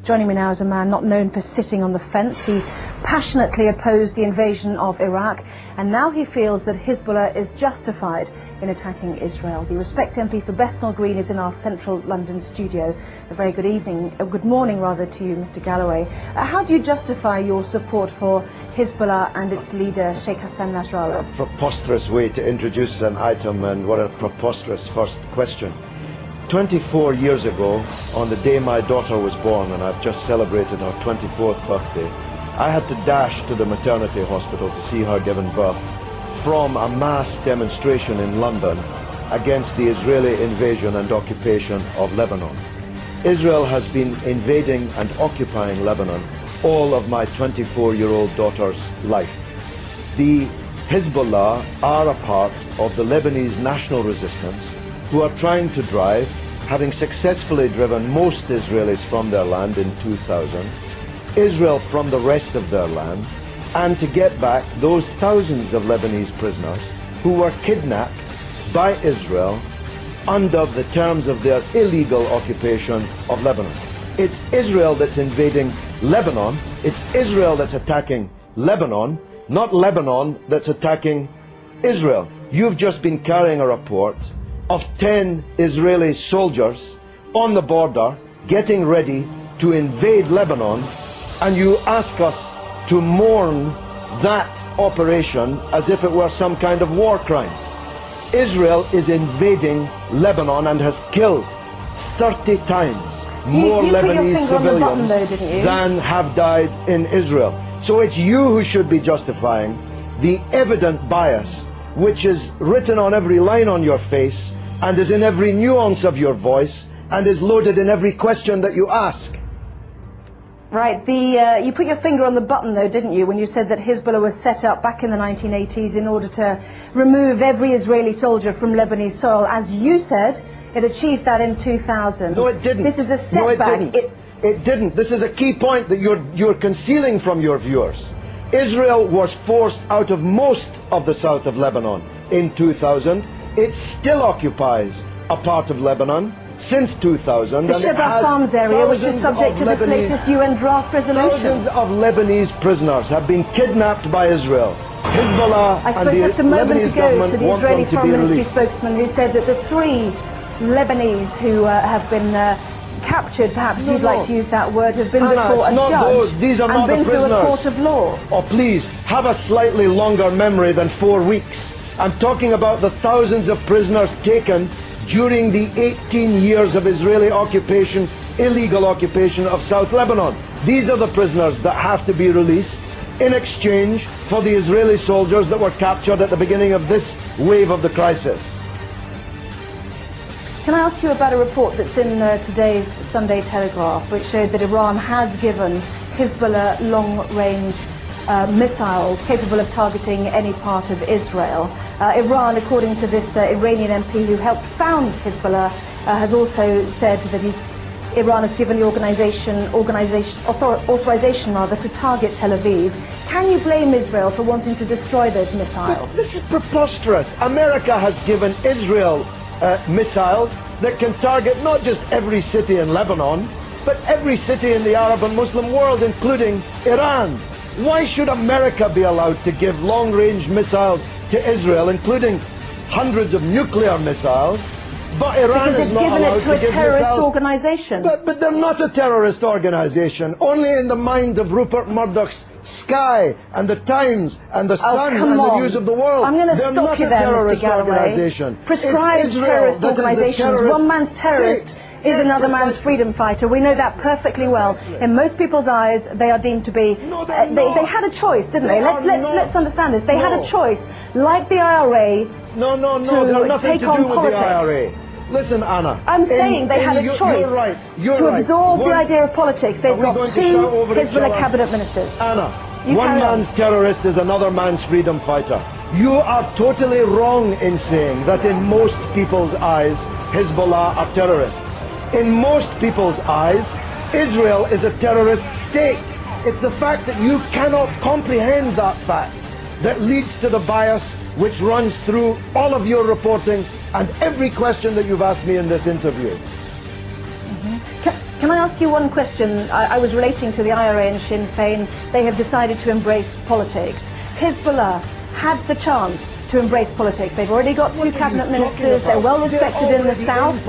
Joining me now is a man not known for sitting on the fence. He passionately opposed the invasion of Iraq, and now he feels that Hezbollah is justified in attacking Israel. The Respect MP for Bethnal Green is in our central London studio. A very good evening, good morning rather, to you, Mr. Galloway. How do you justify your support for Hezbollah and its leader, Sheikh Hassan Nasrallah? A preposterous way to introduce an item, and what a preposterous first question. 24 years ago, on the day my daughter was born, and I've just celebrated her 24th birthday, I had to dash to the maternity hospital to see her given birth from a mass demonstration in London against the Israeli invasion and occupation of Lebanon. Israel has been invading and occupying Lebanon all of my 24-year-old daughter's life. The Hezbollah are a part of the Lebanese national resistance, who are trying to drive, having successfully driven most Israelis from their land in 2000, Israel from the rest of their land, and to get back those thousands of Lebanese prisoners who were kidnapped by Israel under the terms of their illegal occupation of Lebanon. It's Israel that's invading Lebanon, it's Israel that's attacking Lebanon, not Lebanon that's attacking Israel. You've just been carrying a report of 10 Israeli soldiers on the border getting ready to invade Lebanon, and you ask us to mourn that operation as if it were some kind of war crime. Israel is invading Lebanon and has killed 30 times more Lebanese civilians than have died in Israel. So it's you who should be justifying the evident bias which is written on every line on your face and is in every nuance of your voice and is loaded in every question that you ask. Right, you put your finger on the button though, didn't you, when you said that Hezbollah was set up back in the 1980s in order to remove every Israeli soldier from Lebanese soil. As you said, it achieved that in 2000. No, it didn't. This is a setback. No, it didn't. It didn't. This is a key point that you're concealing from your viewers. Israel was forced out of most of the south of Lebanon in 2000. It still occupies a part of Lebanon since 2000. The Shebaa Farms area, which is subject to this latest UN draft resolution. Thousands of Lebanese prisoners have been kidnapped by Israel. Hezbollah I spoke just a moment ago to the Israeli Foreign Ministry spokesman who said that the 3 Lebanese who have been captured, perhaps you'd like to use that word, have been before a judge and been through a court of law. Oh, please, have a slightly longer memory than 4 weeks. I'm talking about the thousands of prisoners taken during the 18 years of Israeli occupation, illegal occupation of South Lebanon. These are the prisoners that have to be released in exchange for the Israeli soldiers that were captured at the beginning of this wave of the crisis. Can I ask you about a report that's in today's Sunday Telegraph, which showed that Iran has given Hezbollah long-range missiles capable of targeting any part of Israel. Iran, according to this Iranian MP who helped found Hezbollah, has also said that Iran has given the authorization to target Tel Aviv. Can you blame Israel for wanting to destroy those missiles? This is preposterous. America has given Israel missiles that can target not just every city in Lebanon, but every city in the Arab and Muslim world, including Iran. Why should America be allowed to give long-range missiles to Israel, including hundreds of nuclear missiles, but Iran is not allowed to give missiles? Because it's given it to a terrorist organization. But they're not a terrorist organization. Only in the mind of Rupert Murdoch's Sky and the Times and the Sun and the News of the World. I'm going to stop you there, Mr. Galloway. Prescribed terrorist organizations. One man's terrorist is another man's freedom fighter. We know that perfectly well. In most people's eyes, they are deemed to be. They had a choice, didn't they? Let's understand this. They had a choice, like the IRA, to take on politics. Listen, Anna. I'm saying they had a choice to absorb the idea of politics. They've got 2 Hezbollah cabinet ministers. Anna, one man's terrorist is another man's freedom fighter. You are totally wrong in saying that in most people's eyes, Hezbollah are terrorists. In most people's eyes, Israel is a terrorist state. It's the fact that you cannot comprehend that fact that leads to the bias which runs through all of your reporting and every question that you've asked me in this interview. Can I ask you one question? I was relating to the IRA and Sinn Féin. They have decided to embrace politics. Hezbollah had the chance to embrace politics. They've already got two cabinet ministers. They're well respected in the south.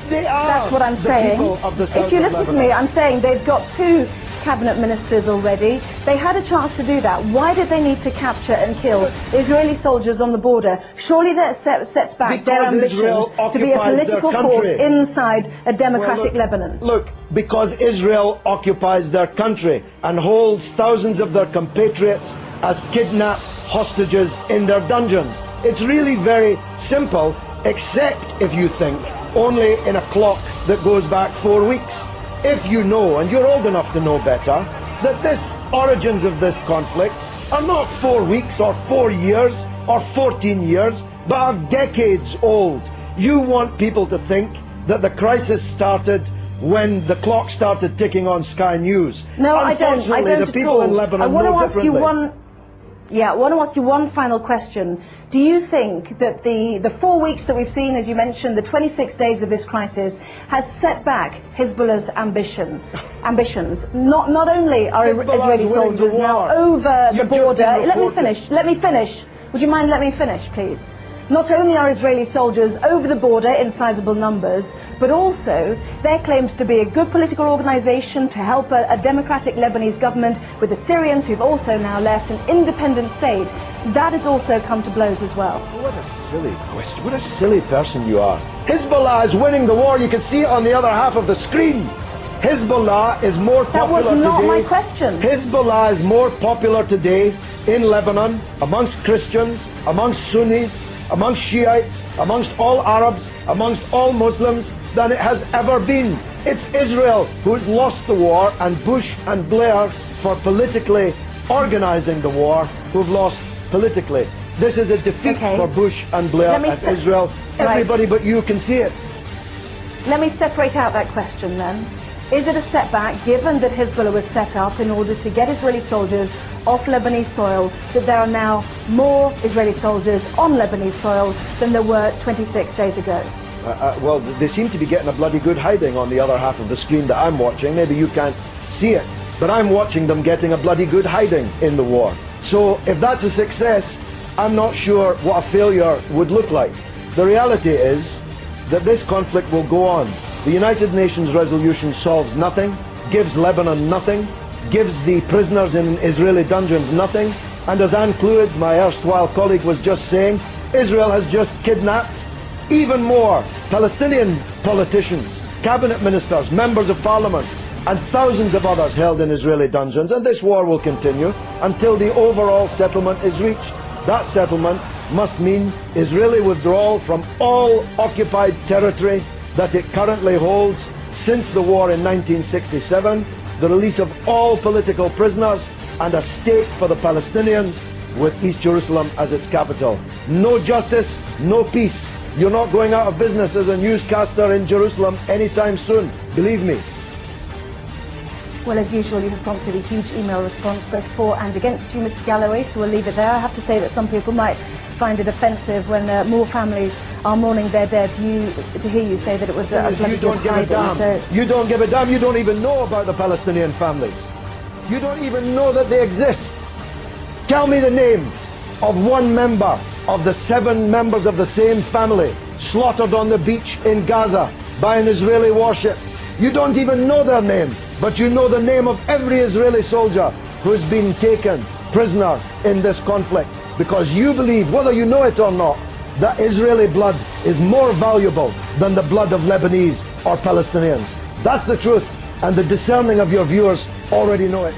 They are. That's what I'm saying. If you listen to me, I'm saying they've got two cabinet ministers already. They had a chance to do that. Why did they need to capture and kill Israeli soldiers on the border? Surely that sets back their ambitions to be a political force inside a democratic Lebanon. Look, because Israel occupies their country and holds thousands of their compatriots as kidnapped hostages in their dungeons. It's really very simple, except if you think only in a clock that goes back 4 weeks. If you know, and you're old enough to know better, that this origins of this conflict are not 4 weeks or 4 years or 14 years, but are decades old. You want people to think that the crisis started when the clock started ticking on Sky News. No, I don't the people at all. in Lebanon I want to ask you differently. I want to ask you one final question. Do you think that the 4 weeks that we've seen, as you mentioned, the 26 days of this crisis, has set back Hezbollah's ambitions? Not only are Israeli soldiers now over the border... Let me finish. Would you mind letting me finish, please? Not only are Israeli soldiers over the border in sizable numbers, but also there claims to be a good political organization to help a democratic Lebanese government with the Syrians who've also now left an independent state. That has also come to blows as well. What a silly question. What a silly person you are. Hezbollah is winning the war. You can see it on the other half of the screen. Hezbollah is more popular today. That was not my question. Hezbollah is more popular today in Lebanon amongst Christians, amongst Sunnis, amongst Shiites, amongst all Arabs, amongst all Muslims than it has ever been. It's Israel who's lost the war, and Bush and Blair for politically organizing the war, who've lost politically. This is a defeat for Bush and Blair and Israel. Everybody but you can see it. Let me separate out that question then. Is it a setback, given that Hezbollah was set up in order to get Israeli soldiers off Lebanese soil, that there are now more Israeli soldiers on Lebanese soil than there were 26 days ago? Well, they seem to be getting a bloody good hiding on the other half of the screen that I'm watching. Maybe you can't see it, but I'm watching them getting a bloody good hiding in the war. So if that's a success, I'm not sure what a failure would look like. The reality is that this conflict will go on. The United Nations resolution solves nothing, gives Lebanon nothing, gives the prisoners in Israeli dungeons nothing, and as Anne Clewid, my erstwhile colleague, was just saying, Israel has just kidnapped even more Palestinian politicians, cabinet ministers, members of parliament, and thousands of others held in Israeli dungeons, and this war will continue until the overall settlement is reached. That settlement must mean Israeli withdrawal from all occupied territory that it currently holds since the war in 1967, the release of all political prisoners, and a state for the Palestinians with East Jerusalem as its capital. No justice, no peace. You're not going out of business as a newscaster in Jerusalem anytime soon, believe me. Well, as usual, you have prompted a huge email response both for and against you, Mr. Galloway, so we'll leave it there. I have to say that some people might find it offensive when more families are mourning their dead to hear you say that it was a bloody good hiding. So you don't give a damn. You don't even know about the Palestinian families. You don't even know that they exist. Tell me the name of one member of the 7 members of the same family slaughtered on the beach in Gaza by an Israeli warship. You don't even know their name, but you know the name of every Israeli soldier who's been taken prisoner in this conflict, because you believe, whether you know it or not, that Israeli blood is more valuable than the blood of Lebanese or Palestinians. That's the truth, and the discerning of your viewers already know it.